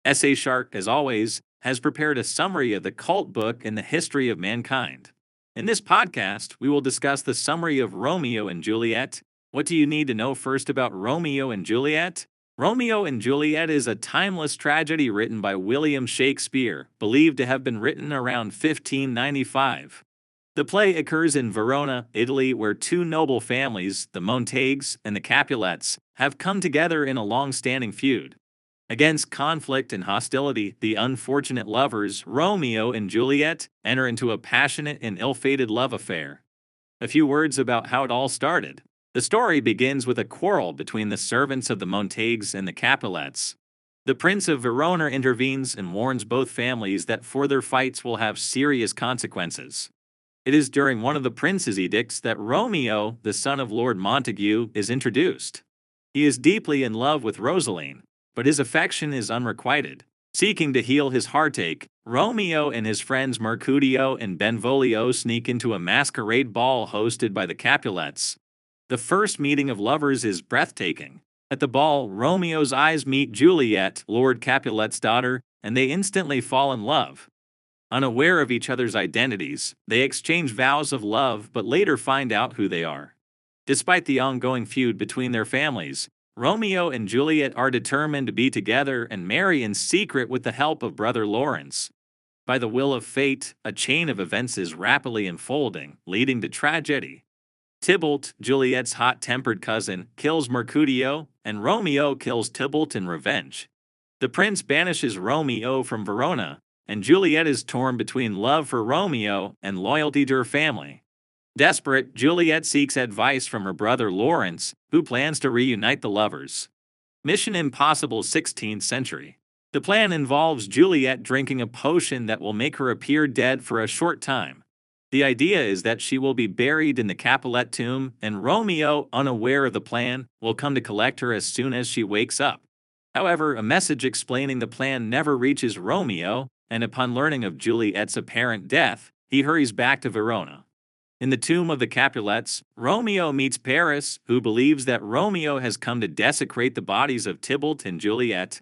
EssayShark, as always, has prepared a summary of the cult book and the history of mankind. In this podcast, we will discuss the summary of Romeo and Juliet. What do you need to know first about Romeo and Juliet? Romeo and Juliet is a timeless tragedy written by William Shakespeare, believed to have been written around 1595. The play occurs in Verona, Italy, where two noble families, the Montagues and the Capulets, have come together in a long-standing feud. Against conflict and hostility, the unfortunate lovers, Romeo and Juliet, enter into a passionate and ill-fated love affair. A few words about how it all started. The story begins with a quarrel between the servants of the Montagues and the Capulets. The Prince of Verona intervenes and warns both families that further fights will have serious consequences. It is during one of the prince's edicts that Romeo, the son of Lord Montague, is introduced. He is deeply in love with Rosaline, but his affection is unrequited. Seeking to heal his heartache, Romeo and his friends Mercutio and Benvolio sneak into a masquerade ball hosted by the Capulets. The first meeting of lovers is breathtaking. At the ball, Romeo's eyes meet Juliet, Lord Capulet's daughter, and they instantly fall in love. Unaware of each other's identities, they exchange vows of love but later find out who they are. Despite the ongoing feud between their families, Romeo and Juliet are determined to be together and marry in secret with the help of brother Lawrence. By the will of fate, a chain of events is rapidly unfolding, leading to tragedy. Tybalt, Juliet's hot-tempered cousin, kills Mercutio, and Romeo kills Tybalt in revenge. The prince banishes Romeo from Verona, and Juliet is torn between love for Romeo and loyalty to her family. Desperate, Juliet seeks advice from her brother Lawrence, who plans to reunite the lovers. Mission Impossible 16th century. The plan involves Juliet drinking a potion that will make her appear dead for a short time. The idea is that she will be buried in the Capulet tomb, and Romeo, unaware of the plan, will come to collect her as soon as she wakes up. However, a message explaining the plan never reaches Romeo, and upon learning of Juliet's apparent death, he hurries back to Verona. In the tomb of the Capulets, Romeo meets Paris, who believes that Romeo has come to desecrate the bodies of Tybalt and Juliet.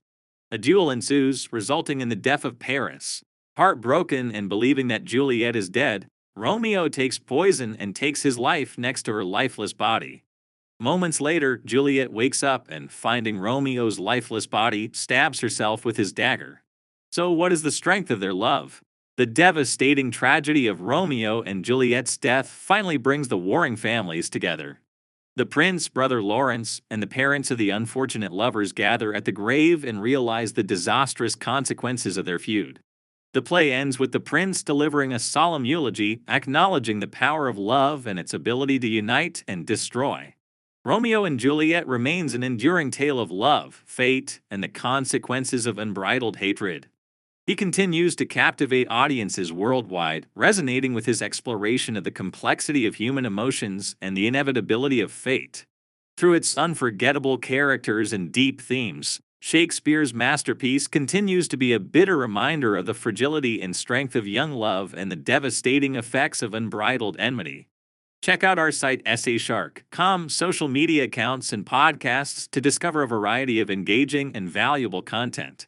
A duel ensues, resulting in the death of Paris. Heartbroken and believing that Juliet is dead, Romeo takes poison and takes his life next to her lifeless body. Moments later, Juliet wakes up and, finding Romeo's lifeless body, stabs herself with his dagger. So what is the strength of their love? The devastating tragedy of Romeo and Juliet's death finally brings the warring families together. The prince, brother Lawrence, and the parents of the unfortunate lovers gather at the grave and realize the disastrous consequences of their feud. The play ends with the prince delivering a solemn eulogy, acknowledging the power of love and its ability to unite and destroy. Romeo and Juliet remains an enduring tale of love, fate, and the consequences of unbridled hatred. He continues to captivate audiences worldwide, resonating with his exploration of the complexity of human emotions and the inevitability of fate. Through its unforgettable characters and deep themes, Shakespeare's masterpiece continues to be a bitter reminder of the fragility and strength of young love and the devastating effects of unbridled enmity. Check out our site EssayShark.com, social media accounts, and podcasts to discover a variety of engaging and valuable content.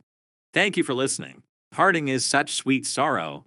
Thank you for listening. Parting is such sweet sorrow,